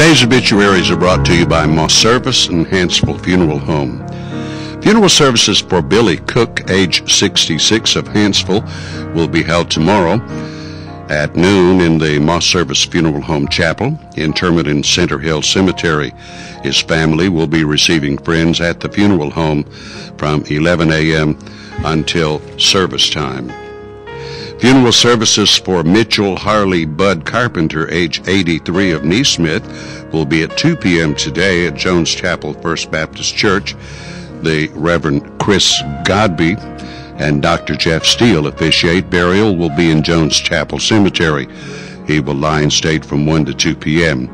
Today's obituaries are brought to you by Moss Service and Hansville Funeral Home. Funeral services for Billy Cook, age 66, of Hansville, will be held tomorrow at noon in the Moss Service Funeral Home Chapel. Interment in Center Hill Cemetery. His family will be receiving friends at the funeral home from 11 a.m. until service time. Funeral services for Mitchell Harley Bud Carpenter, age 83, of Neesmith, will be at 2 p.m. today at Jones Chapel First Baptist Church. The Reverend Chris Godby and Dr. Jeff Steele officiate. Burial will be in Jones Chapel Cemetery. He will lie in state from 1 to 2 p.m.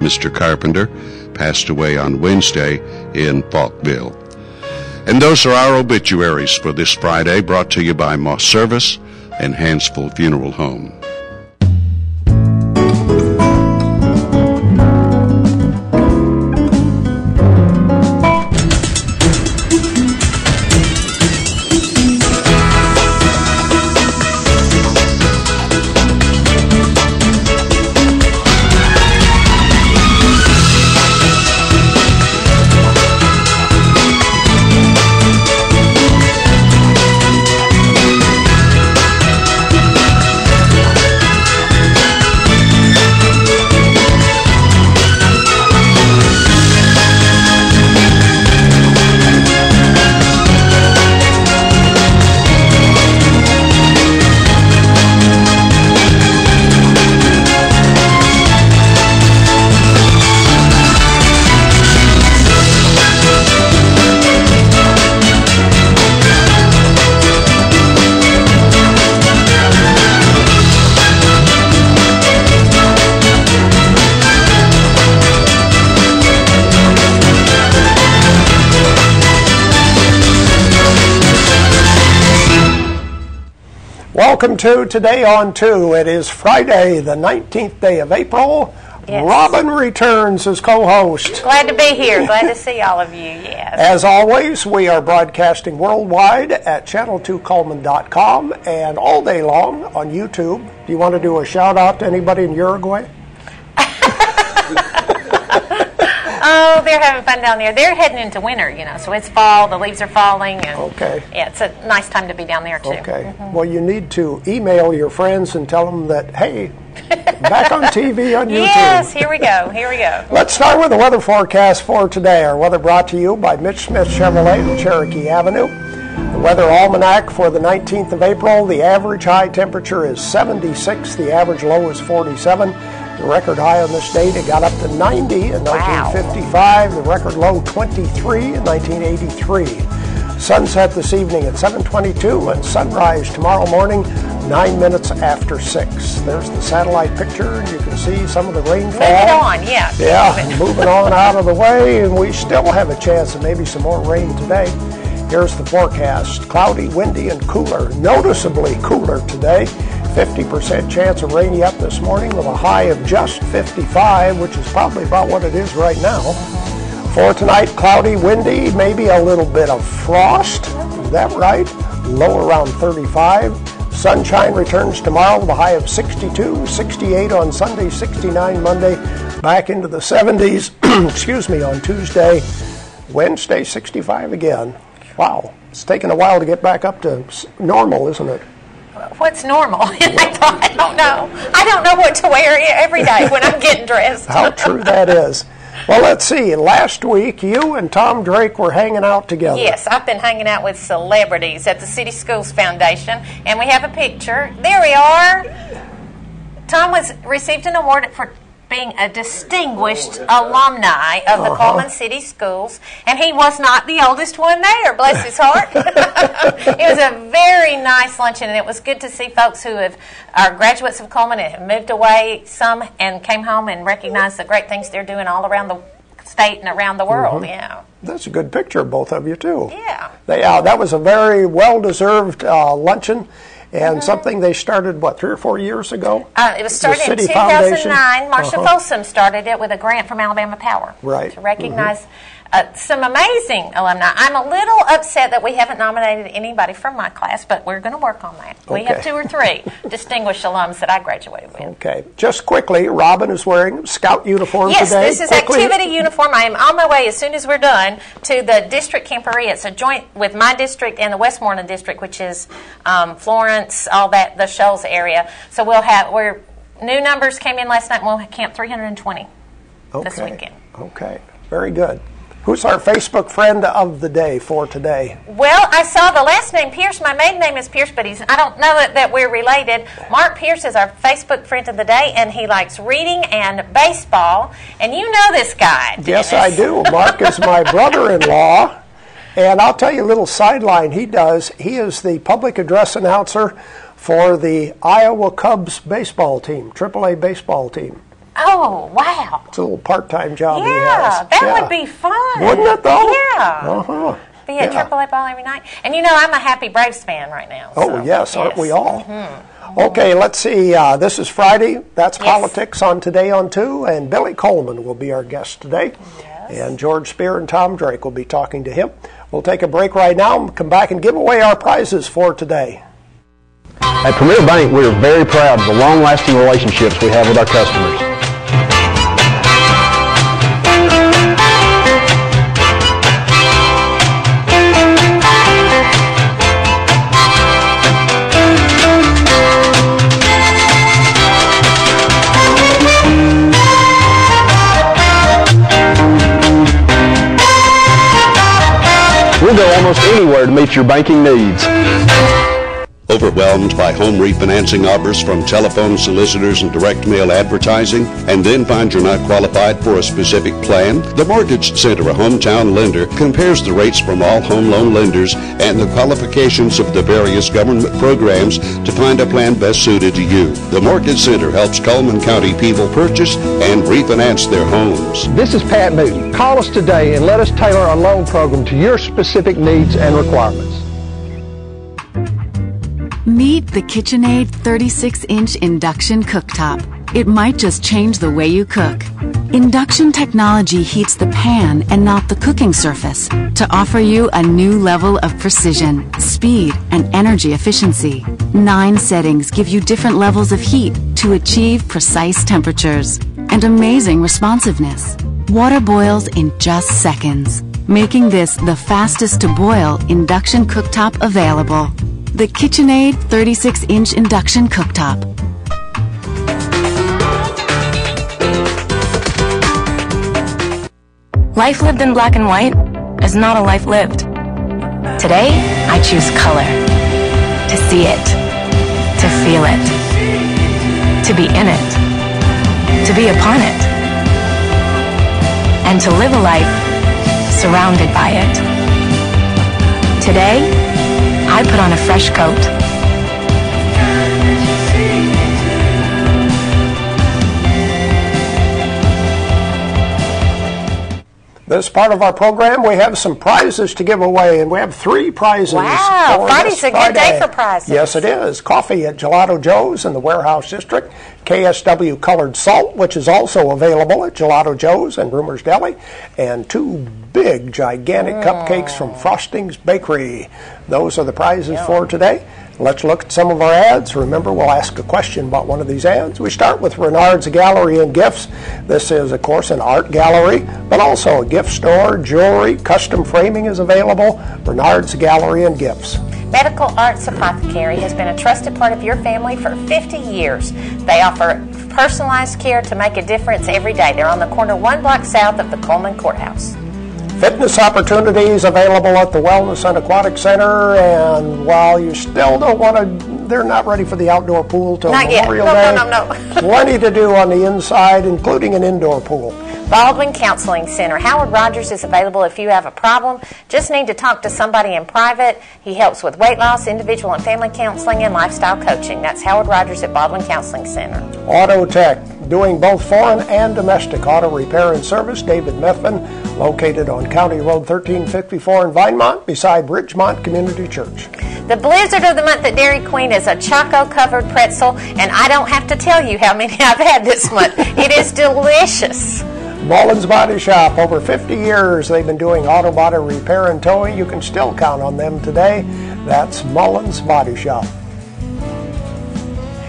Mr. Carpenter passed away on Wednesday in Falkville. And those are our obituaries for this Friday, brought to you by Moss Service and Hansville Funeral Home. Welcome to Today on 2. It is Friday, the 19th day of April. Yes. Robin returns as co-host. Glad to be here. Glad to see all of you, yes. As always, we are broadcasting worldwide at channel2coleman.com and all day long on YouTube. Do you want to do a shout-out to anybody in Uruguay? Oh, they're having fun down there. They're heading into winter, you know, so it's fall, the leaves are falling. And okay. Yeah, it's a nice time to be down there, too. Okay. Mm-hmm. Well, you need to email your friends and tell them that, hey, back on TV on YouTube. Yes, here we go. Here we go. Let's start with the weather forecast for today. Our weather brought to you by Mitch Smith Chevrolet on Cherokee Avenue. The weather almanac for the 19th of April, the average high temperature is 76, the average low is 47. The record high on this date, it got up to 90 in 1955. The record low, 23 in 1983. Sunset this evening at 7:22 and sunrise tomorrow morning, 9 minutes after 6. There's the satellite picture, and you can see some of the rainfall. Moving on, yeah. Yeah, moving on out of the way, and we still have a chance of maybe some more rain today. Here's the forecast. Cloudy, windy, and cooler. Noticeably cooler today. 50% chance of rain yet this morning with a high of just 55, which is probably about what it is right now. For tonight, cloudy, windy, maybe a little bit of frost. Is that right? Low around 35. Sunshine returns tomorrow with a high of 62, 68 on Sunday, 69 Monday, back into the 70s, excuse me, on Tuesday. Wednesday, 65 again. Wow. It's taken a while to get back up to normal, isn't it? What's normal? I don't know. I don't know what to wear every day when I'm getting dressed. How true that is. Well, let's see. Last week, you and Tom Drake were hanging out together. Yes, I've been hanging out with celebrities at the City Schools Foundation, and we have a picture. There we are. Tom received an award for being a distinguished alumni of the Coleman City Schools, and he was not the oldest one there, bless his heart. It was a very nice luncheon, and it was good to see folks who are graduates of Coleman and have moved away some and came home and recognized the great things they're doing all around the state and around the world. Yeah, that's a good picture of both of you, too. Yeah. That was a very well-deserved luncheon. And something they started, 3 or 4 years ago? It was started in 2009. Marcia Folsom started it with a grant from Alabama Power. Right. To recognize some amazing alumni. I'm a little upset that we haven't nominated anybody from my class, but we're going to work on that. We have 2 or 3 distinguished alums that I graduated with. Okay. Just quickly, Robin is wearing a Scout uniform today. Yes, this is activity uniform. I am on my way as soon as we're done to the district camporee. It's a joint with my district and the Westmoreland district, which is Florence, all that, the Shoals area. So new numbers came in last night, and we'll camp 320 this weekend. Okay. Very good. Who's our Facebook friend of the day for today? Well, I saw the last name Pierce. My maiden name is Pierce, but I don't know that we're related. Mark Pierce is our Facebook friend of the day, and he likes reading and baseball. And you know this guy, Dennis. Yes, I do. Mark is my brother-in-law. And I'll tell you a little sideline he does. He is the public address announcer for the Iowa Cubs baseball team, AAA baseball team. Oh, wow. It's a little part-time job he has. Yeah, that would be fun. Wouldn't it, though? Yeah. Be at AAA ball every night. And I'm a happy Braves fan right now. Oh, yes, aren't we all? Okay, let's see. This is Friday. That's Politics on Today on 2, and Billy Coleman will be our guest today. Yes. And George Spear and Tom Drake will be talking to him. We'll take a break right now and come back and give away our prizes for today. At Premier Bank, we are very proud of the long-lasting relationships we have with our customers. We'll go almost anywhere to meet your banking needs. Overwhelmed by home refinancing offers from telephone solicitors and direct mail advertising, and then find you're not qualified for a specific plan? The Mortgage Center, a hometown lender, compares the rates from all home loan lenders and the qualifications of the various government programs to find a plan best suited to you. The Mortgage Center helps Cullman County people purchase and refinance their homes. This is Pat Newton. Call us today and let us tailor a loan program to your specific needs and requirements. Meet the KitchenAid 36-inch induction cooktop. It might just change the way you cook. Induction technology heats the pan and not the cooking surface to offer you a new level of precision, speed, and energy efficiency. 9 settings give you different levels of heat to achieve precise temperatures and amazing responsiveness. Water boils in just seconds, making this the fastest to boil induction cooktop available. The KitchenAid 36-inch induction cooktop. Life lived in black and white is not a life lived. Today, I choose color. To see it. To feel it. To be in it. To be upon it. And to live a life surrounded by it. Today, I put on a fresh coat. This part of our program, we have some prizes to give away, and we have 3 prizes. Wow, Friday's a good day for prizes. Yes, it is. Coffee at Gelato Joe's in the Warehouse District, KSW Colored Salt, which is also available at Gelato Joe's and Rumor's Deli, and 2 big, gigantic cupcakes from Frosting's Bakery. Those are the prizes for today. Let's look at some of our ads. Remember, we'll ask a question about one of these ads. We start with Renard's Gallery and Gifts. This is, of course, an art gallery, but also a gift store, jewelry, custom framing is available. Renard's Gallery and Gifts. Medical Arts Apothecary has been a trusted part of your family for 50 years. They offer personalized care to make a difference every day. They're on the corner 1 block south of the Coleman Courthouse. Fitness opportunities available at the Wellness and Aquatic Center, and while you still don't want to, they're not ready for the outdoor pool till Memorial Day. No. Plenty to do on the inside, including an indoor pool. Baldwin Counseling Center. Howard Rogers is available if you have a problem. Just need to talk to somebody in private. He helps with weight loss, individual and family counseling, and lifestyle coaching. That's Howard Rogers at Baldwin Counseling Center. Auto Tech, doing both foreign and domestic auto repair and service. David Methvin, located on County Road 1354 in Vinemont, beside Ridgemont Community Church. The blizzard of the month at Dairy Queen is a choco-covered pretzel, and I don't have to tell you how many I've had this month. It is delicious. Mullins Body Shop, over 50 years they've been doing auto body repair and towing. You can still count on them today. That's Mullins Body Shop.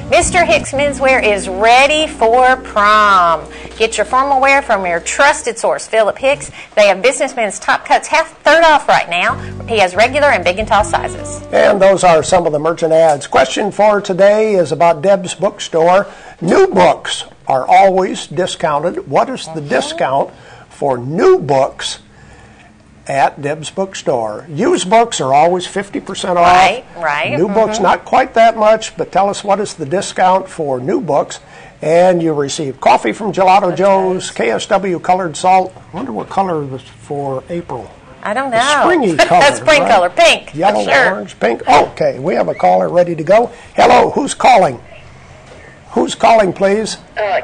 Mr. Hicks Menswear is ready for prom. Get your formal wear from your trusted source, Philip Hicks. They have businessmen's top cuts third off right now. He has regular and big and tall sizes. And those are some of the merchant ads. Question for today is about Deb's Bookstore. New books are always discounted. What is the discount for new books at Deb's Bookstore? Used books are always 50% off. Right. New books, not quite that much, but tell us what is the discount for new books. And you receive coffee from Gelato Joe's, KSW colored salt. I wonder what color was for April. I don't know. A springy color. Spring right? color, pink. Yellow, sure. Orange, pink. Okay, we have a caller ready to go. Hello, who's calling? Who's calling, please?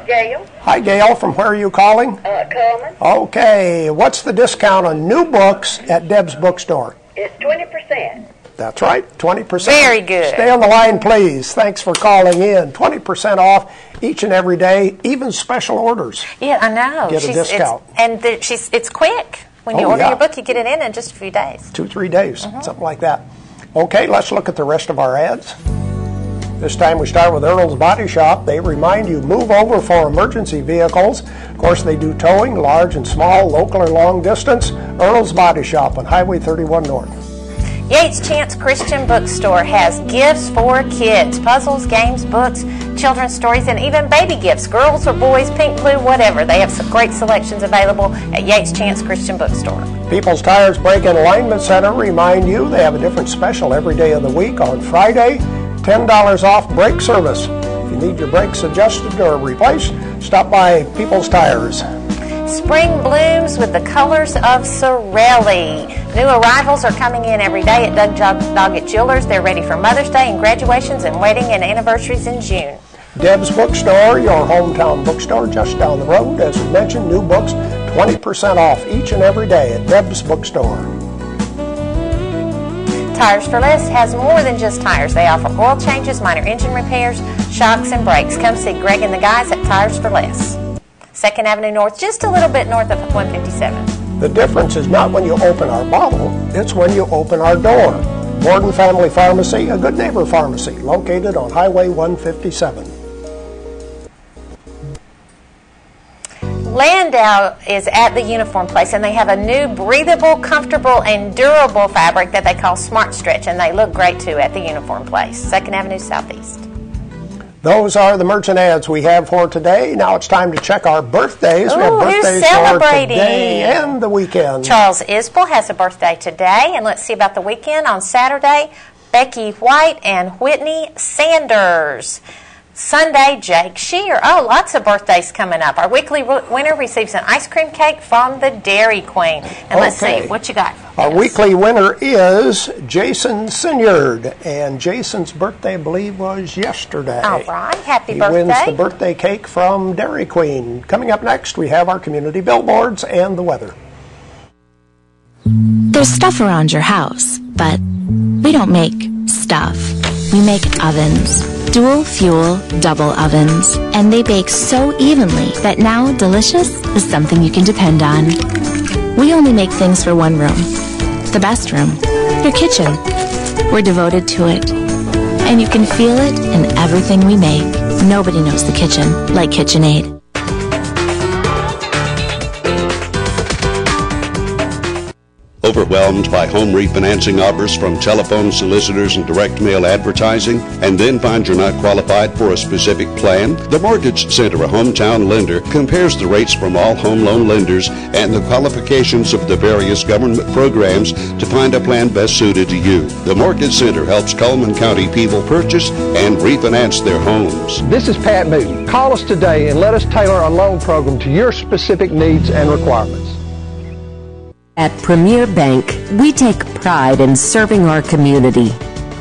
Gail. Hi, Gail. From where are you calling? Coleman. Okay. What's the discount on new books at Deb's Bookstore? It's 20%. That's right, 20%. Very good. Stay on the line, please. Thanks for calling in. 20% off each and every day, even special orders. Yeah, I know. Get a discount. It's quick. When you order your book, you get it in just a few days. 2-3 days, something like that. Okay, let's look at the rest of our ads. This time we start with Earl's Body Shop. They remind you, move over for emergency vehicles. Of course, they do towing, large and small, local or long distance. Earl's Body Shop on Highway 31 North. Yates Chance Christian Bookstore has gifts for kids, puzzles, games, books, children's stories, and even baby gifts, girls or boys, pink, blue, whatever. They have some great selections available at Yates Chance Christian Bookstore. People's Tires Brake and Alignment Center remind you they have a different special every day of the week. On Friday, $10 off brake service. If you need your brakes adjusted or replaced, stop by People's Tires. Spring blooms with the colors of Sorelli. New arrivals are coming in every day at Doug Doggett Jewelers. They're ready for Mother's Day and graduations and wedding and anniversaries in June. Deb's Bookstore, your hometown bookstore just down the road. As we mentioned, new books, 20% off each and every day at Deb's Bookstore. Tires for Less has more than just tires. They offer oil changes, minor engine repairs, shocks, and brakes. Come see Greg and the guys at Tires for Less. 2nd Avenue North, just a little bit north of 157. The difference is not when you open our bottle, it's when you open our door. Borden Family Pharmacy, a good neighbor pharmacy, located on Highway 157. Landau is at the Uniform Place, and they have a new breathable, comfortable, and durable fabric that they call Smart Stretch, and they look great too at the Uniform Place, 2nd Avenue Southeast. Those are the merchant ads we have for today. Now it's time to check our birthdays. We have birthdays for today and the weekend. Charles Isbell has a birthday today, and let's see about the weekend. On Saturday, Becky White and Whitney Sanders. Sunday, Jake Shear. Oh, lots of birthdays coming up. Our weekly winner receives an ice cream cake from the Dairy Queen. And let's see, what you got? Our weekly winner is Jason Sinyard. And Jason's birthday, I believe, was yesterday. All right, happy birthday. He wins the birthday cake from Dairy Queen. Coming up next, we have our community billboards and the weather. There's stuff around your house, but we don't make stuff. We make ovens. Dual fuel, double ovens. And they bake so evenly that now delicious is something you can depend on. We only make things for one room. The best room. Your kitchen. We're devoted to it. And you can feel it in everything we make. Nobody knows the kitchen like KitchenAid. Overwhelmed by home refinancing offers from telephone solicitors and direct mail advertising, and then find you're not qualified for a specific plan? The Mortgage Center, a hometown lender, compares the rates from all home loan lenders and the qualifications of the various government programs to find a plan best suited to you. The Mortgage Center helps Cullman County people purchase and refinance their homes. This is Pat Newton. Call us today and let us tailor a loan program to your specific needs and requirements. At Premier Bank, we take pride in serving our community.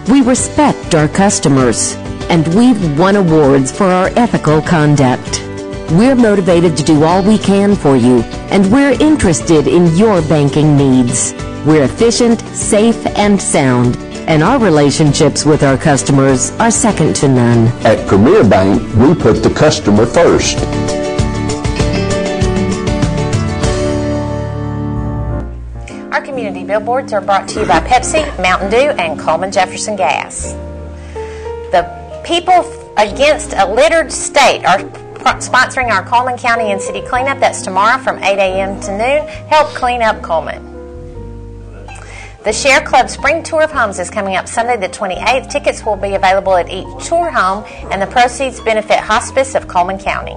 We respect our customers, and we've won awards for our ethical conduct. We're motivated to do all we can for you, and we're interested in your banking needs. We're efficient, safe, and sound, and our relationships with our customers are second to none. At Premier Bank, we put the customer first. Our community billboards are brought to you by Pepsi, Mountain Dew, and Coleman Jefferson Gas. The People Against a Littered State are sponsoring our Coleman County and City Cleanup. That's tomorrow from 8 a.m. to noon. Help clean up Coleman. The Share Club Spring Tour of Homes is coming up Sunday the 28th. Tickets will be available at each tour home, and the proceeds benefit Hospice of Coleman County.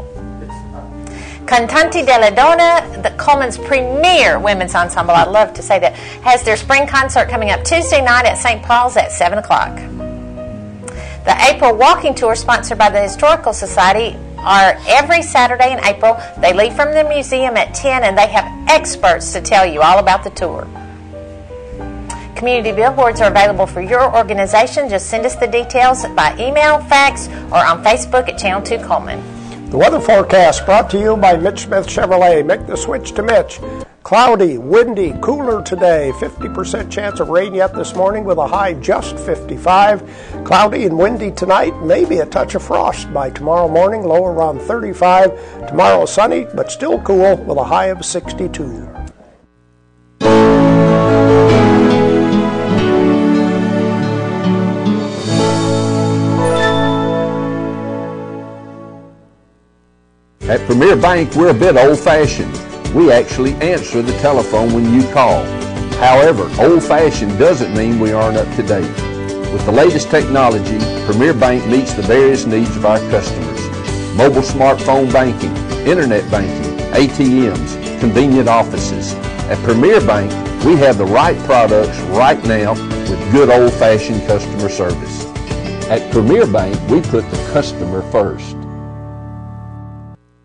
Cantante della Donna, the Coleman's premier women's ensemble, I love to say that, has their spring concert coming up Tuesday night at St. Paul's at 7 o'clock. The April Walking Tour, sponsored by the Historical Society, are every Saturday in April. They leave from the museum at 10, and they have experts to tell you all about the tour. Community billboards are available for your organization. Just send us the details by email, fax, or on Facebook at Channel 2 Coleman. The weather forecast brought to you by Mitch Smith Chevrolet. Make the switch to Mitch. Cloudy, windy, cooler today. 50% chance of rain yet this morning with a high just 55. Cloudy and windy tonight. Maybe a touch of frost by tomorrow morning. Low around 35. Tomorrow sunny but still cool with a high of 62. At Premier Bank, we're a bit old-fashioned. We actually answer the telephone when you call. However, old-fashioned doesn't mean we aren't up to date. With the latest technology, Premier Bank meets the various needs of our customers. Mobile smartphone banking, internet banking, ATMs, convenient offices. At Premier Bank, we have the right products right now with good old-fashioned customer service. At Premier Bank, we put the customer first.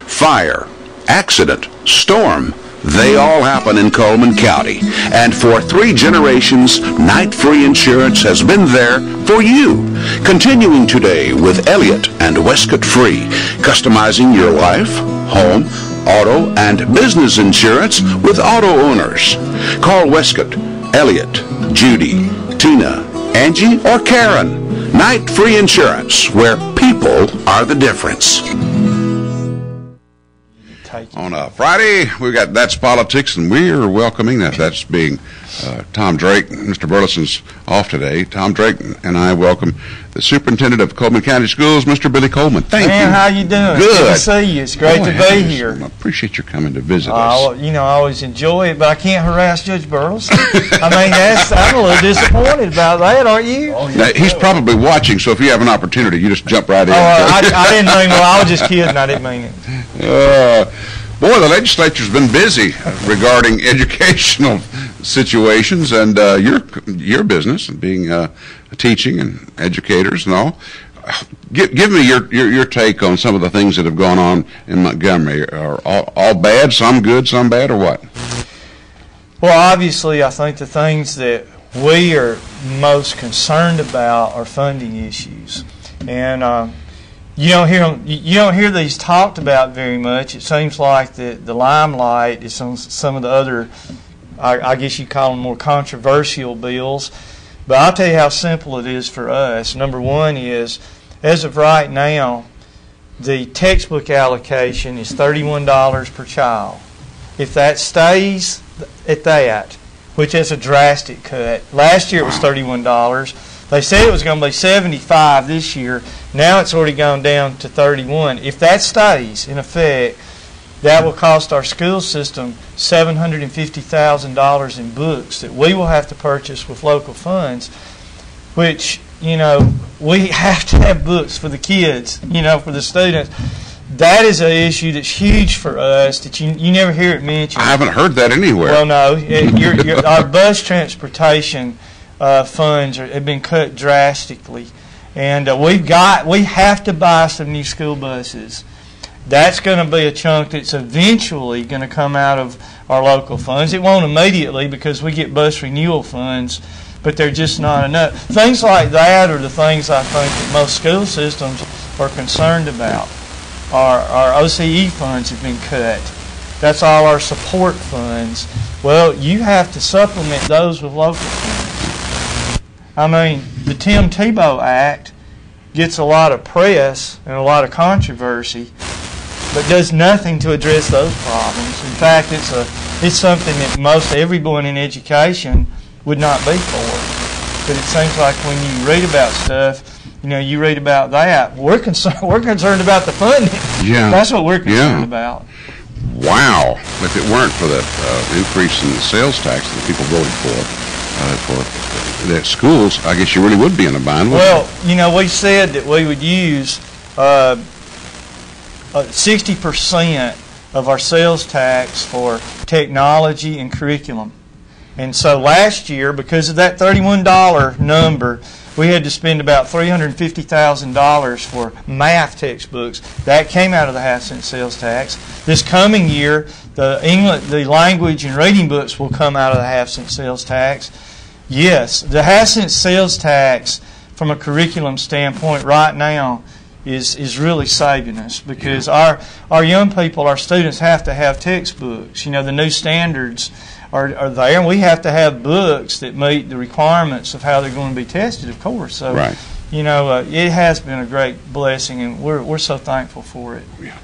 Fire, accident, storm, they all happen in Coleman County. And for 3 generations, Night Free Insurance has been there for you. Continuing today with Elliott and Westcott Free, customizing your life, home, auto, and business insurance with auto owners. Call Westcott, Elliott, Judy, Tina, Angie, or Karen. Night Free Insurance, where people are the difference. On a Friday, we got That's Politics, and we're welcoming that's being Tom Drake. Mr. Burleson's off today. Tom Drake and I welcome the Superintendent of Coleman County Schools, Mr. Billy Coleman. Thank you. Man, how you doing? Good to see you. It's great to be here. I appreciate you coming to visit us. You know, I always enjoy it, but I can't harass Judge Burleson. I mean, I'm a little disappointed about that, aren't you? Now, he's probably watching, so if you have an opportunity, you just jump right in. I didn't mean, well, I was just kidding. I didn't mean it. Boy, the legislature's been busy regarding educational situations and your business and being teaching and educators and all. Give me your take on some of the things that have gone on in Montgomery. Are all bad, some good, some bad, or what? Well, obviously, I think the things that we are most concerned about are funding issues, and you don't hear these talked about very much. It seems like the limelight is on some of the other, I guess you call them more controversial bills. But I'll tell you how simple it is for us. Number one is, as of right now, the textbook allocation is $31 per child. If that stays at that, which is a drastic cut. Last year it was $31. They said it was going to be $75 this year. Now it's already gone down to $31. If that stays in effect, that will cost our school system $750,000 in books that we will have to purchase with local funds, which, you know, we have to have books for the kids, you know, for the students. That is an issue that's huge for us that you never hear it mentioned. I haven't heard that anywhere. Well, no. Our bus transportation funds have been cut drastically. And we have to buy some new school buses. That's going to be a chunk that's eventually going to come out of our local funds. It won't immediately because we get bus renewal funds, but they're just not enough. Things like that are the things I think that most school systems are concerned about. Our OCE funds have been cut. That's all our support funds. Well, you have to supplement those with local funds. I mean, the Tim Tebow Act gets a lot of press and a lot of controversy, but does nothing to address those problems. In fact, it's something that most everyone in education would not be for. But it seems like when you read about stuff, you read about that. We're concerned about the funding. Yeah, that's what we're concerned about. Wow! If it weren't for the increase in the sales tax that people voted for the schools, I guess you really would be in a bind. Well, we said that we would use 60% of our sales tax for technology and curriculum. And so last year, because of that $31 number, we had to spend about $350,000 for math textbooks. That came out of the half-cent sales tax. This coming year, the language and reading books will come out of the half-cent sales tax. Yes, the half-cent sales tax, from a curriculum standpoint right now, is really saving us, because our young people, our students, have to have textbooks. The new standards are there, and we have to have books that meet the requirements of how they're going to be tested, of course. So, right. It has been a great blessing, and we're so thankful for it. Yeah.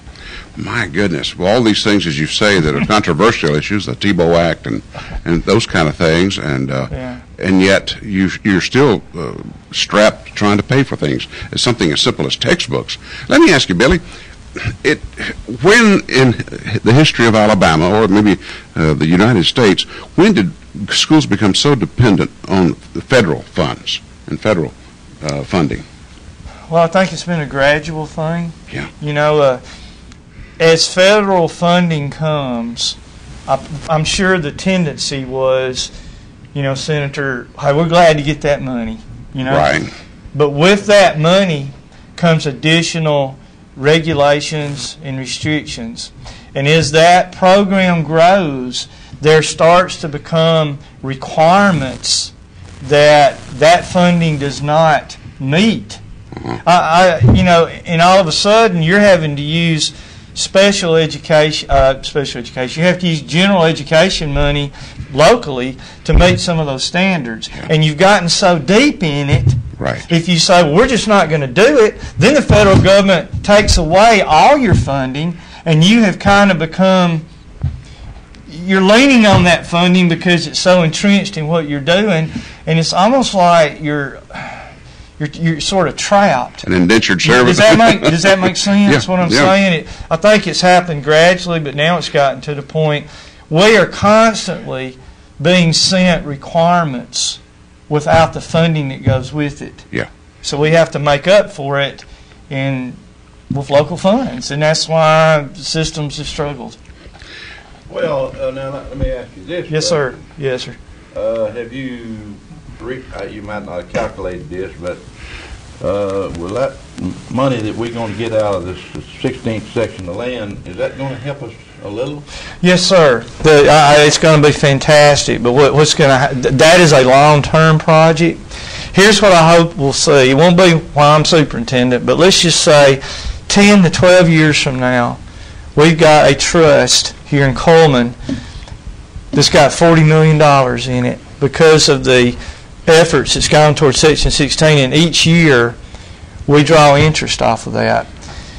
My goodness. Well, all these things, as you say, that are controversial issues, the Tebow Act and those kind of things, and yet you're still strapped trying to pay for things. It's something as simple as textbooks. Let me ask you, Billy, when in the history of Alabama, or maybe the United States, when did schools become so dependent on the federal funds and federal funding? Well, I think it's been a gradual thing. Yeah. As federal funding comes, I'm sure the tendency was, Senator, hey, we're glad to get that money. Right. But with that money comes additional regulations and restrictions. And as that program grows, there starts to become requirements that funding does not meet. And all of a sudden you're having to use special education. You have to use general education money locally to meet some of those standards. And you've gotten so deep in it. Right. If you say, well, we're just not going to do it, then the federal government takes away all your funding, and you have kind of become, you're leaning on that funding because it's so entrenched in what you're doing, and it's almost like you're sort of trapped. An indentured servant. Does that make sense? What I'm saying? I think it's happened gradually, but now it's gotten to the point we are constantly being sent requirements without the funding that goes with it. Yeah. So we have to make up for it with local funds, and that's why systems have struggled. Well, now let me ask you this. Yes, sir. Yes, sir. Have you might not have calculated this, but will that money that we're going to get out of this 16th section of land, is that going to help us a little? Yes, sir. It's going to be fantastic. But what's going to that is a long-term project. Here's what I hope we'll see. It won't be while I'm superintendent, but let's just say 10 to 12 years from now, we've got a trust here in Coleman that's got $40 million in it because of the efforts that's gone towards Section 16, and each year we draw interest off of that.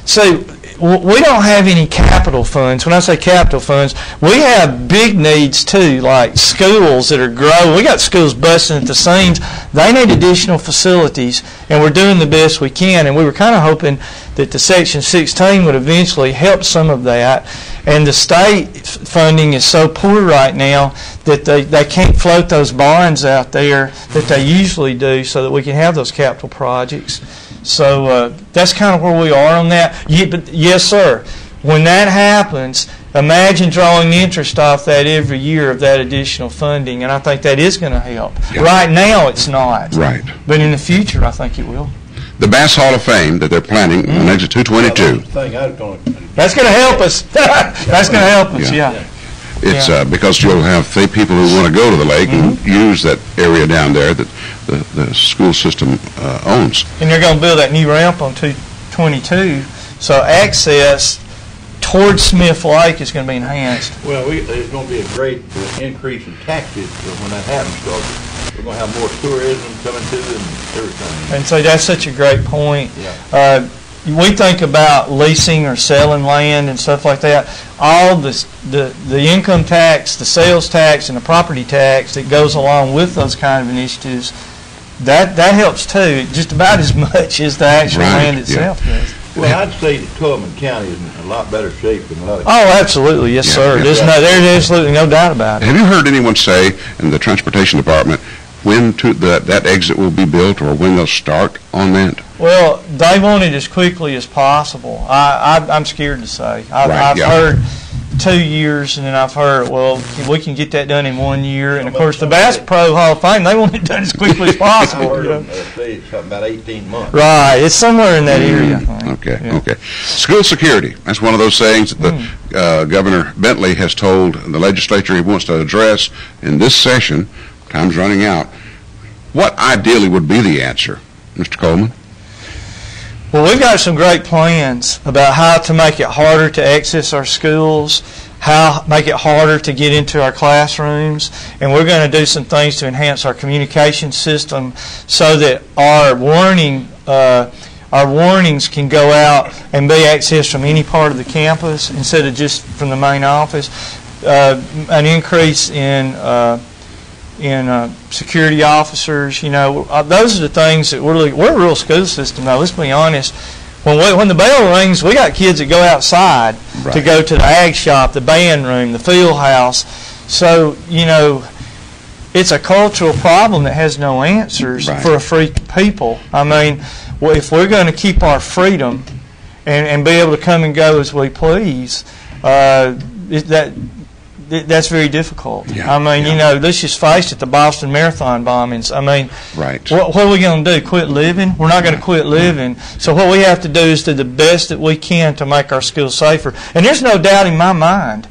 So we don't have any capital funds. When I say capital funds, we have big needs too, like schools that are growing. We got schools busting at the seams. They need additional facilities, and we're doing the best we can. And we were kind of hoping that the Section 16 would eventually help some of that. And the state funding is so poor right now that they can't float those bonds out there that they usually do so that we can have those capital projects. So that's kind of where we are on that. But yes, sir, when that happens, imagine drawing interest off that every year of that additional funding, and I think that is going to help. Yeah. Right now it's not. Right. But in the future I think it will. The Bass Hall of Fame that they're planning on exit 222. That's going to help us. That's going to help us, yeah. It's because you'll have people who want to go to the lake and use that area down there that the school system owns. And they're going to build that new ramp on 222, so access towards Smith Lake is going to be enhanced. Well, there's going to be a great increase in taxes when that happens, because we're going to have more tourism coming to and everything. And so that's such a great point. Yeah. we think about leasing or selling land and stuff like that. All the income tax, the sales tax, and the property tax that goes along with those kind of initiatives, that helps too, just about as much as the actual land itself does. Well, I'd say that Coleman County is in a lot better shape than a lot of. Oh, absolutely, yes, sir. There's absolutely no doubt about it. Have you heard anyone say in the Transportation Department when that exit will be built or when they'll start on that? Well, they want it as quickly as possible. I'm scared to say. I've heard 2 years, and then I've heard, well, we can get that done in 1 year. And, of course, the Bass Pro Hall of Fame, they want it done as quickly as possible. I heard say it's about 18 months. Right. It's somewhere in that area. Okay. School security. That's one of those things that the Governor Bentley has told the legislature he wants to address in this session. Time's running out. What ideally would be the answer, Mr. Coleman? Well, we've got some great plans about how to make it harder to access our schools, how make it harder to get into our classrooms, and we're going to do some things to enhance our communication system so that our warnings can go out and be accessed from any part of the campus instead of just from the main office. An increase in security officers, those are the things that we're a real school system, though. Let's be honest. When the bell rings, we got kids that go outside to go to the ag shop, the band room, the field house. So, it's a cultural problem that has no answers for a free people. I mean, if we're going to keep our freedom and be able to come and go as we please, that's very difficult. I mean, let's just face it, the Boston Marathon bombings. I mean, what are we going to do, quit living? We're not going to quit living. So what we have to do is do the best that we can to make our schools safer. And there's no doubt in my mind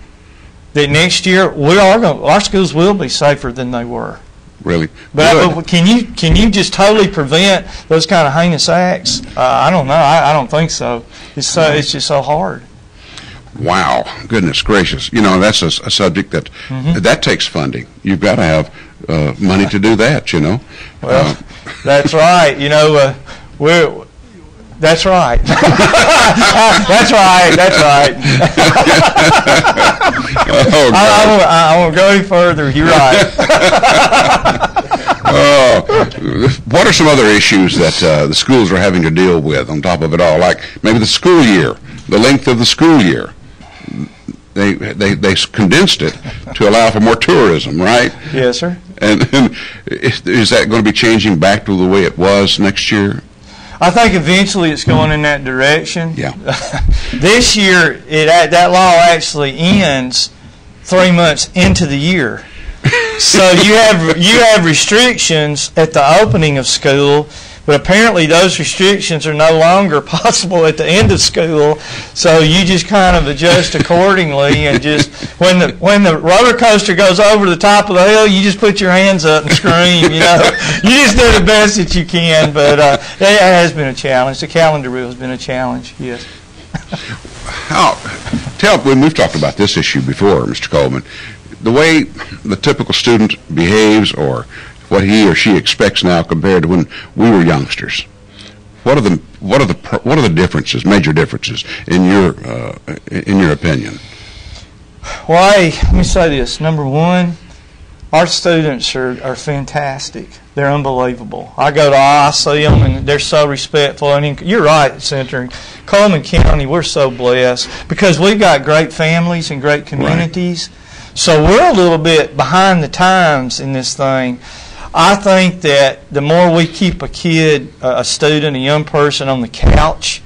that next year our schools will be safer than they were. Really? But can you just totally prevent those kind of heinous acts? I don't know. I don't think so. It's just so hard. Wow, goodness gracious! That's a subject that that takes funding. You've got to have money to do that. Well, that's right. That's right. That's right. I won't go any further. You're right. What are some other issues that the schools are having to deal with on top of it all? Like maybe the school year, the length of the school year. They condensed it to allow for more tourism, right? Yes, sir. And is that going to be changing back to the way it was next year? I think eventually it's going in that direction. Yeah. This year, that law actually ends 3 months into the year. So you have restrictions at the opening of school, but apparently those restrictions are no longer possible at the end of school. So you just kind of adjust accordingly, and just when the roller coaster goes over the top of the hill, you just put your hands up and scream. You just do the best that you can. But it has been a challenge. The calendar rule has been a challenge. Yes. When we've talked about this issue before, Mr. Coleman, the way the typical student behaves or what he or she expects now compared to when we were youngsters. What are the differences, major differences in your opinion? Well, let me say this. Number one, our students are fantastic. They're unbelievable. I go to I see them, and they're so respectful. And you're right, Senator. In Coleman County, we're so blessed because we've got great families and great communities. Right. So we're a little bit behind the times in this thing. I think that the more we keep a kid, a student, a young person on the couch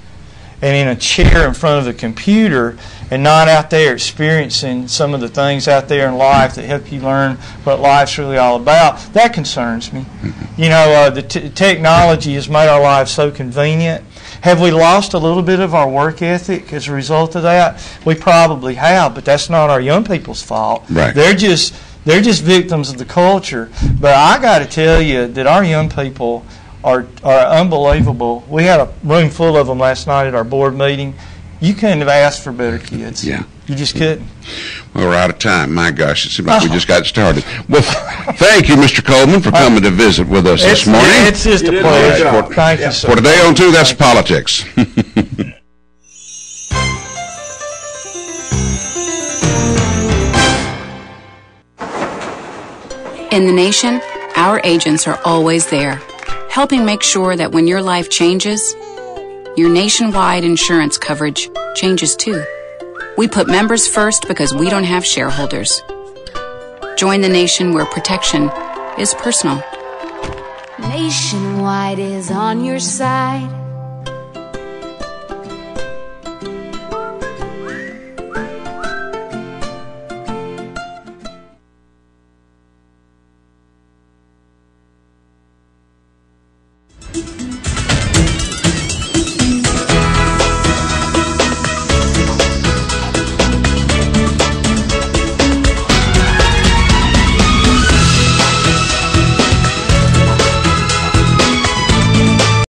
and in a chair in front of the computer and not out there experiencing some of the things out there in life that help you learn what life's really all about, that concerns me. The technology has made our lives so convenient. Have we lost a little bit of our work ethic as a result of that? We probably have, but that's not our young people's fault. Right. They're just victims of the culture. But I got to tell you that our young people are unbelievable. We had a room full of them last night at our board meeting. You couldn't have asked for better kids. Yeah. You just couldn't. Well, we're out of time. My gosh, it seems like we just got started. Well, thank you, Mr. Coleman, for coming to visit with us this morning. It's just a pleasure. Thank you, sir. For today on 2, that's politics. In the nation, our agents are always there, helping make sure that when your life changes, your nationwide insurance coverage changes too. We put members first because we don't have shareholders. Join the nation where protection is personal. Nationwide is on your side.